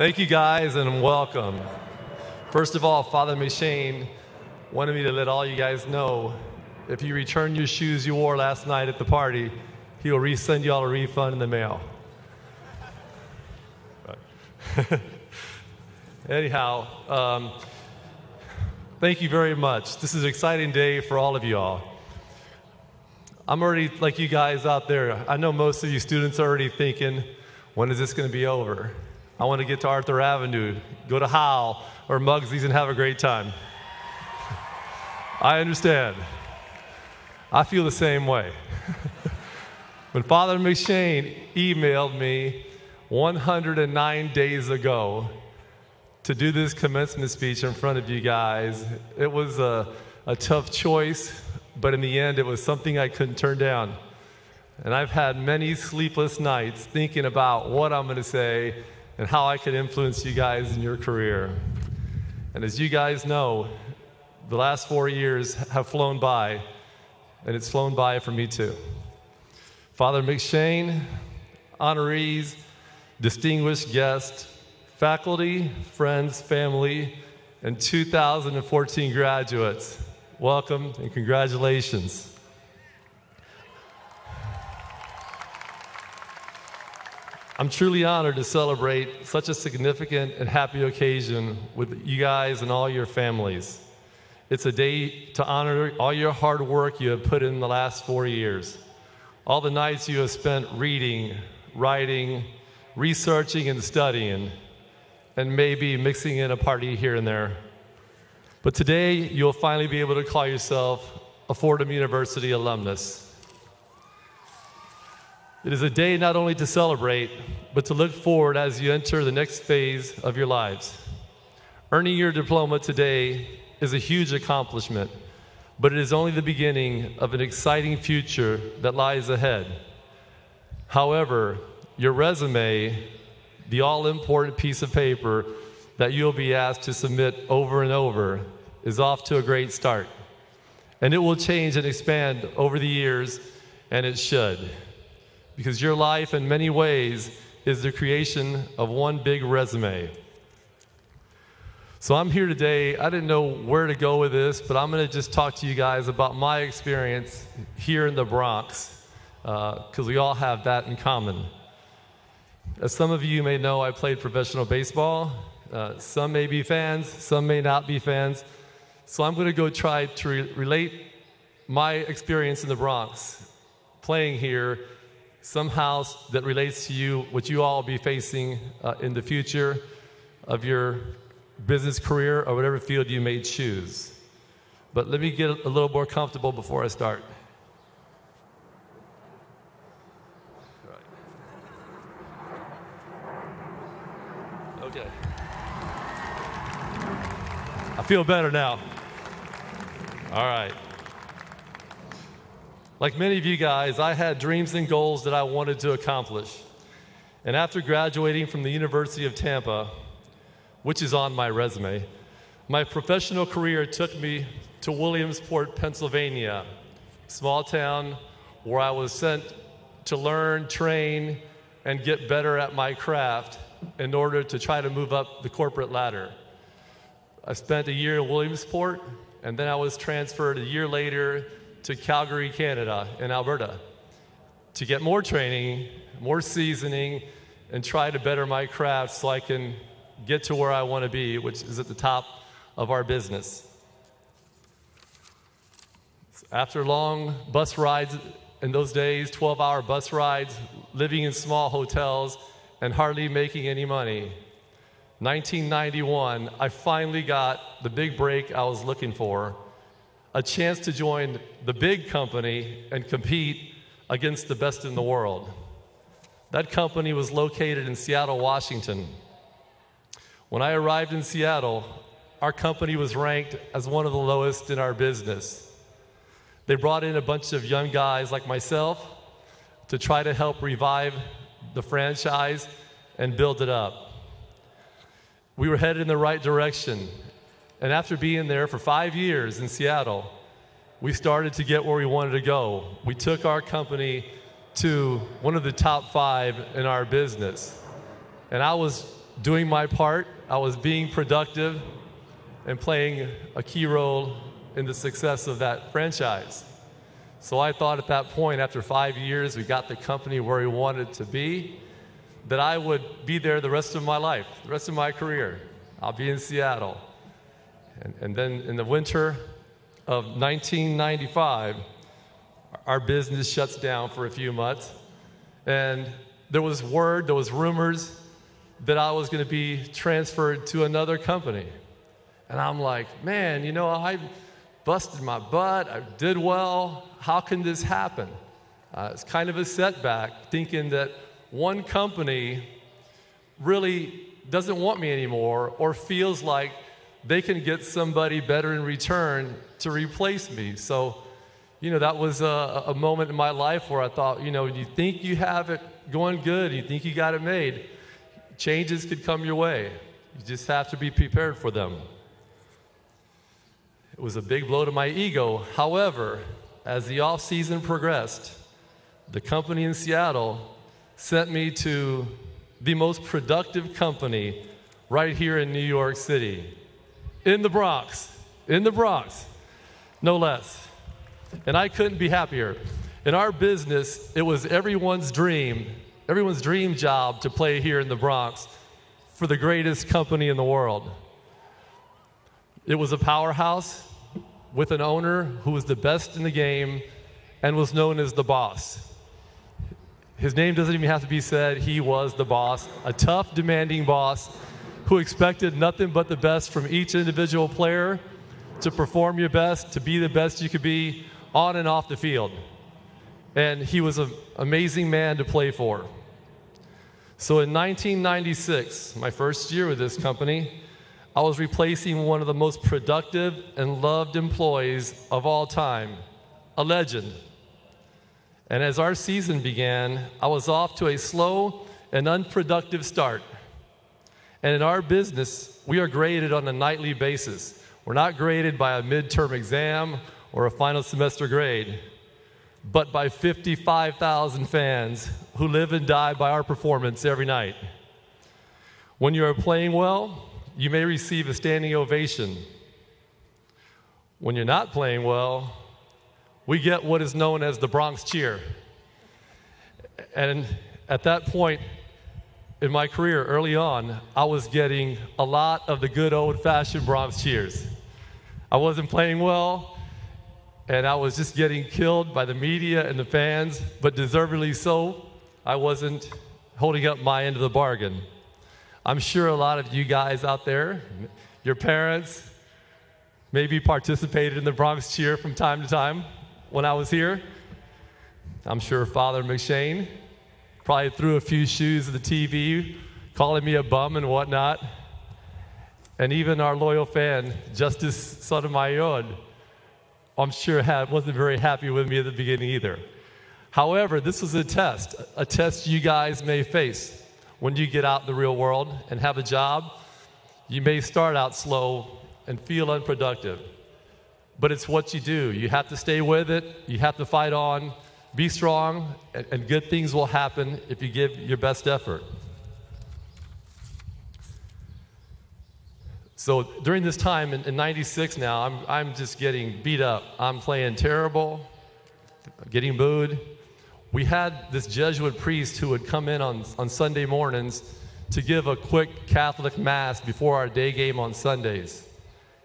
Thank you guys and welcome. First of all, Father McShane wanted me to let all you guys know if you return your shoes you wore last night at the party, he'll resend you all a refund in the mail. Anyhow, thank you very much. This is an exciting day for all of you all. I'm already, like you guys out there, I know most of you students are already thinking, when is this going to be over? I want to get to Arthur Avenue, go to Howell or Muggsy's and have a great time. I understand. I feel the same way. When Father McShane emailed me 109 days ago to do this commencement speech in front of you guys, it was a tough choice, but in the end, it was something I couldn't turn down. And I've had many sleepless nights thinking about what I'm going to say and how I could influence you guys in your career. And as you guys know, the last 4 years have flown by, and it's flown by for me too. Father McShane, honorees, distinguished guests, faculty, friends, family, and 2014 graduates, welcome and congratulations. I'm truly honored to celebrate such a significant and happy occasion with you guys and all your families. It's a day to honor all your hard work you have put in the last 4 years, all the nights you have spent reading, writing, researching, and studying, and maybe mixing in a party here and there. But today, you'll finally be able to call yourself a Fordham University alumnus. It is a day not only to celebrate, but to look forward as you enter the next phase of your lives. Earning your diploma today is a huge accomplishment, but it is only the beginning of an exciting future that lies ahead. However, your resume, the all-important piece of paper that you'll be asked to submit over and over, is off to a great start. And it will change and expand over the years, and it should. Because your life, in many ways, is the creation of one big resume. So I'm here today. I didn't know where to go with this, but I'm going to just talk to you guys about my experience here in the Bronx, because we all have that in common. As some of you may know, I played professional baseball. Some may be fans, some may not be fans. So I'm going to go try to relate my experience in the Bronx, playing here, somehow that relates to you, what you all will be facing in the future of your business career or whatever field you may choose. But let me get a little more comfortable before I start. Okay. I feel better now. All right. Like many of you guys, I had dreams and goals that I wanted to accomplish. And after graduating from the University of Tampa, which is on my resume, my professional career took me to Williamsport, Pennsylvania, a small town where I was sent to learn, train, and get better at my craft in order to try to move up the corporate ladder. I spent a year in Williamsport, and then I was transferred a year later to Calgary, Canada, in Alberta, to get more training, more seasoning, and try to better my craft so I can get to where I want to be, which is at the top of our business. After long bus rides in those days, 12-hour bus rides, living in small hotels, and hardly making any money, 1991, I finally got the big break I was looking for, a chance to join the big company and compete against the best in the world. That company was located in Seattle, Washington. When I arrived in Seattle, our company was ranked as one of the lowest in our business. They brought in a bunch of young guys like myself to try to help revive the franchise and build it up. We were headed in the right direction. And after being there for 5 years in Seattle, we started to get where we wanted to go. We took our company to one of the top 5 in our business. And I was doing my part. I was being productive and playing a key role in the success of that franchise. So I thought at that point, after 5 years, we got the company where we wanted it to be, that I would be there the rest of my life, the rest of my career. I'll be in Seattle. And then in the winter of 1995, our business shuts down for a few months. And there was rumors that I was going to be transferred to another company. And I'm like, man, you know, I busted my butt, I did well, how can this happen? It's kind of a setback, thinking that one company really doesn't want me anymore or feels like they can get somebody better in return to replace me. So, you know, that was a moment in my life where I thought, you know, you think you have it going good, you think you got it made, changes could come your way. You just have to be prepared for them. It was a big blow to my ego. However, as the off-season progressed, the company in Seattle sent me to the most productive company right here in New York City, in the Bronx, no less. And I couldn't be happier. In our business, it was everyone's dream job to play here in the Bronx for the greatest company in the world. It was a powerhouse with an owner who was the best in the game and was known as the boss. His name doesn't even have to be said. He was the boss, a tough, demanding boss who expected nothing but the best from each individual player to perform your best, to be the best you could be on and off the field. And he was an amazing man to play for. So in 1996, my first year with this company, I was replacing one of the most productive and loved employees of all time, a legend. And as our season began, I was off to a slow and unproductive start. And in our business, we are graded on a nightly basis. We're not graded by a midterm exam or a final semester grade, but by 55,000 fans who live and die by our performance every night. When you are playing well, you may receive a standing ovation. When you're not playing well, we get what is known as the Bronx cheer. And at that point in my career, early on, I was getting a lot of the good old-fashioned Bronx cheers. I wasn't playing well, and I was just getting killed by the media and the fans, but deservedly so. I wasn't holding up my end of the bargain. I'm sure a lot of you guys out there, your parents, maybe participated in the Bronx cheer from time to time when I was here. I'm sure Father McShane probably threw a few shoes at the TV, calling me a bum and whatnot. And even our loyal fan, Justice Sotomayor, I'm sure wasn't very happy with me at the beginning either. However, this was a test you guys may face. When you get out in the real world and have a job, you may start out slow and feel unproductive. But it's what you do. You have to stay with it. You have to fight on. Be strong, and good things will happen if you give your best effort. So during this time in 96 now, I'm just getting beat up. I'm playing terrible, getting booed. We had this Jesuit priest who would come in on Sunday mornings to give a quick Catholic Mass before our day game on Sundays.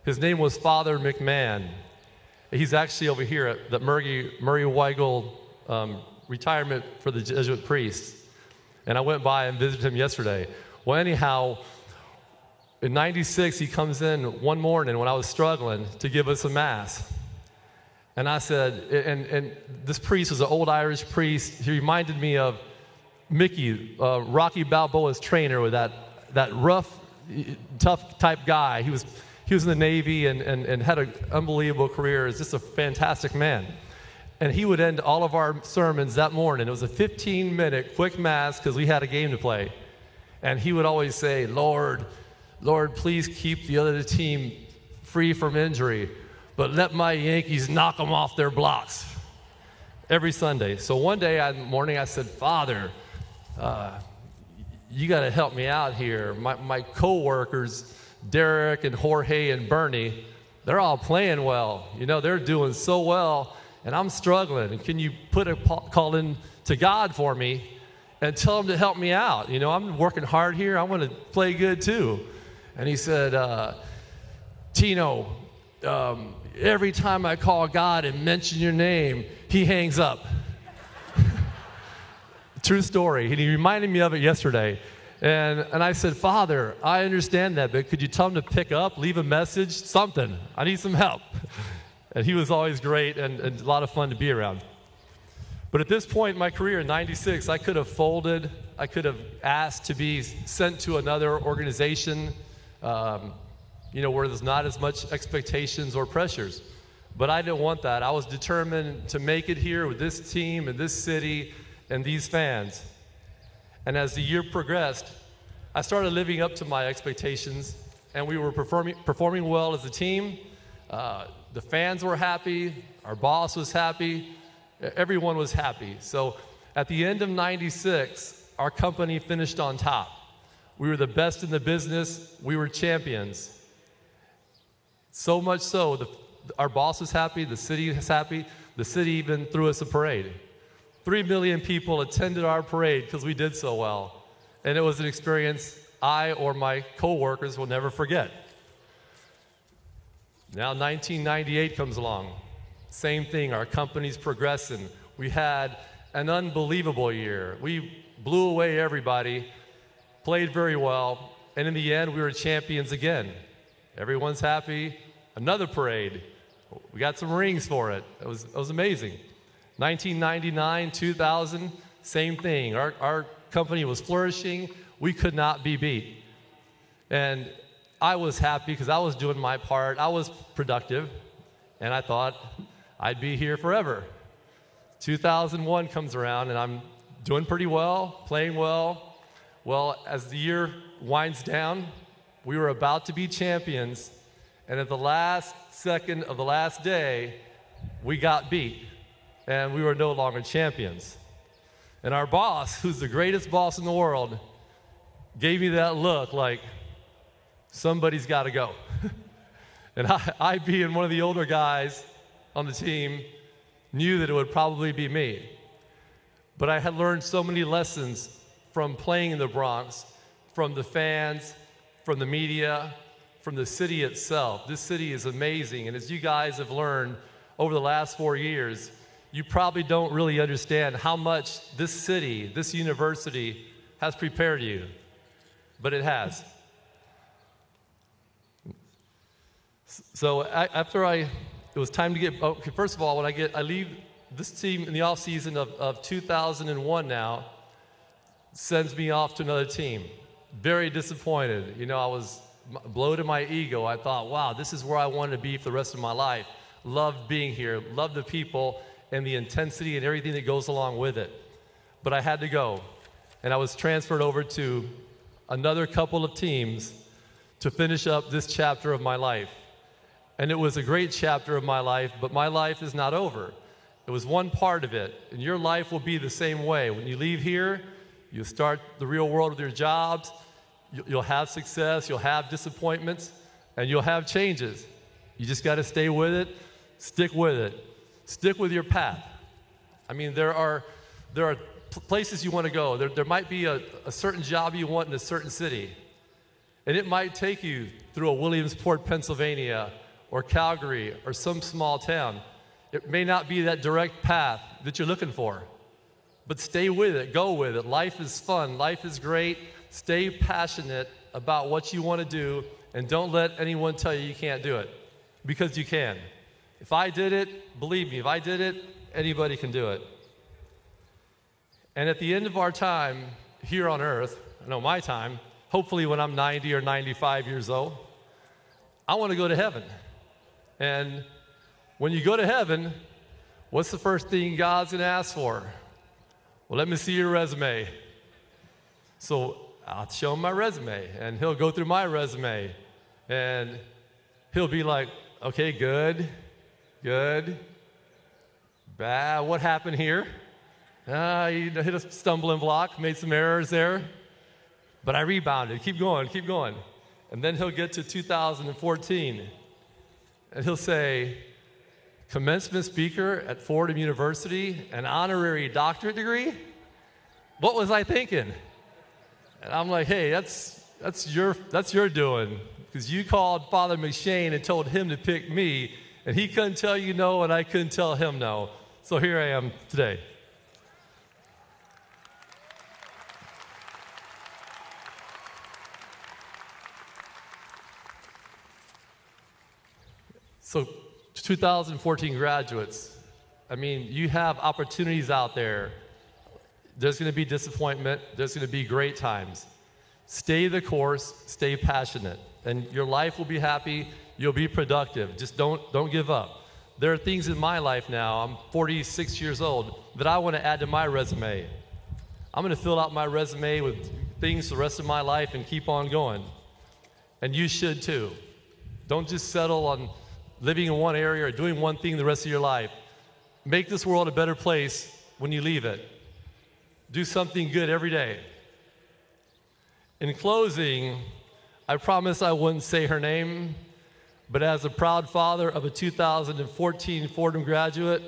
His name was Father McMahon. He's actually over here at the Murray Weigel retirement for the Jesuit priests. And I went by and visited him yesterday. Well, anyhow, in 96, he comes in one morning when I was struggling to give us a Mass. And I said, and this priest was an old Irish priest. He reminded me of Mickey, Rocky Balboa's trainer, with that rough, tough type guy. He was in the Navy and had an unbelievable career. He's just a fantastic man. And he would end all of our sermons that morning. It was a 15-minute quick Mass because we had a game to play. And he would always say, Lord, please keep the other team free from injury, but let my Yankees knock them off their blocks every Sunday. So one day in the morning I said, Father, you got to help me out here. My co-workers, Derek and Jorge and Bernie, they're all playing well. You know, they're doing so well, and I'm struggling. And can you put a call in to God for me and tell him to help me out? You know, I'm working hard here. I want to play good too. And he said, Tino, every time I call God and mention your name, he hangs up. True story. And he reminded me of it yesterday. And I said, Father, I understand that, but could you tell him to pick up, leave a message, something? I need some help. And he was always great and a lot of fun to be around. But at this point in my career in '96, I could have folded. I could have asked to be sent to another organization, where there's not as much expectations or pressures. But I didn't want that. I was determined to make it here with this team and this city and these fans. And as the year progressed, I started living up to my expectations, and we were performing well as a team. The fans were happy, our boss was happy, everyone was happy. So at the end of '96, our company finished on top. We were the best in the business, we were champions. So much so, our boss was happy, the city was happy, the city even threw us a parade. 3 million people attended our parade because we did so well. And it was an experience I or my co-workers will never forget. Now 1998 comes along. Same thing, our company's progressing. We had an unbelievable year. We blew away everybody, played very well, and in the end we were champions again. Everyone's happy. Another parade. We got some rings for it. It was amazing. 1999, 2000, same thing. Our company was flourishing. We could not be beat. And I was happy because I was doing my part. I was productive, and I thought I'd be here forever. 2001 comes around, and I'm doing pretty well, playing well. Well, as the year winds down, we were about to be champions, and at the last second of the last day, we got beat. And we were no longer champions. And our boss, who's the greatest boss in the world, gave me that look like, somebody's got to go. And I, being one of the older guys on the team, knew that it would probably be me. But I had learned so many lessons from playing in the Bronx, from the fans, from the media, from the city itself. This city is amazing, and as you guys have learned over the last 4 years, you probably don't really understand how much this city, this university, has prepared you, but it has. So after it was time to get, first of all, when I leave this team in the off season of 2001 now, sends me off to another team. Very disappointed. You know, I was blown to my ego. I thought, wow, this is where I wanted to be for the rest of my life. Loved being here, loved the people, and the intensity and everything that goes along with it. But I had to go, and I was transferred over to another couple of teams to finish up this chapter of my life. And it was a great chapter of my life, but my life is not over. It was one part of it, and your life will be the same way. When you leave here, you start the real world with your jobs, you'll have success, you'll have disappointments, and you'll have changes. You just got to stay with it, stick with it. Stick with your path. I mean, there are places you want to go. There might be a certain job you want in a certain city. And it might take you through a Williamsport, Pennsylvania, or Calgary, or some small town. It may not be that direct path that you're looking for. But stay with it, go with it. Life is fun, life is great. Stay passionate about what you want to do, and don't let anyone tell you can't do it, because you can. If I did it, believe me, if I did it, anybody can do it. And at the end of our time here on earth, my time, hopefully when I'm 90 or 95 years old, I want to go to heaven. And when you go to heaven, what's the first thing God's going to ask for? Well, let me see your resume. So I'll show him my resume, and he'll go through my resume, and he'll be like, okay, good. Bad. What happened here? You hit a stumbling block, made some errors there. But I rebounded, keep going, keep going. And then he'll get to 2014, and he'll say, commencement speaker at Fordham University, an honorary doctorate degree? What was I thinking? And I'm like, hey, that's your doing, because you called Father McShane and told him to pick me, and he couldn't tell you no, and I couldn't tell him no. So here I am today. So 2014 graduates, I mean, you have opportunities out there. There's going to be disappointment. There's going to be great times. Stay the course. Stay passionate. And your life will be happy. You'll be productive. Just don't give up. There are things in my life now, I'm 46 years old, that I want to add to my resume. I'm going to fill out my resume with things the rest of my life and keep on going. And you should too. Don't just settle on living in one area or doing one thing the rest of your life. Make this world a better place when you leave it. Do something good every day. In closing, I promised I wouldn't say her name, but as a proud father of a 2014 Fordham graduate,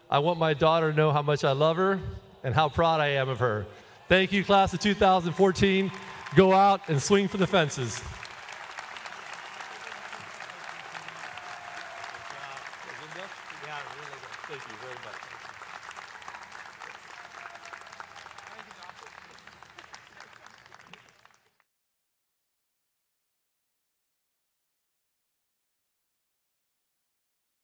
I want my daughter to know how much I love her and how proud I am of her. Thank you, class of 2014. Go out and swing for the fences. Thank you very much.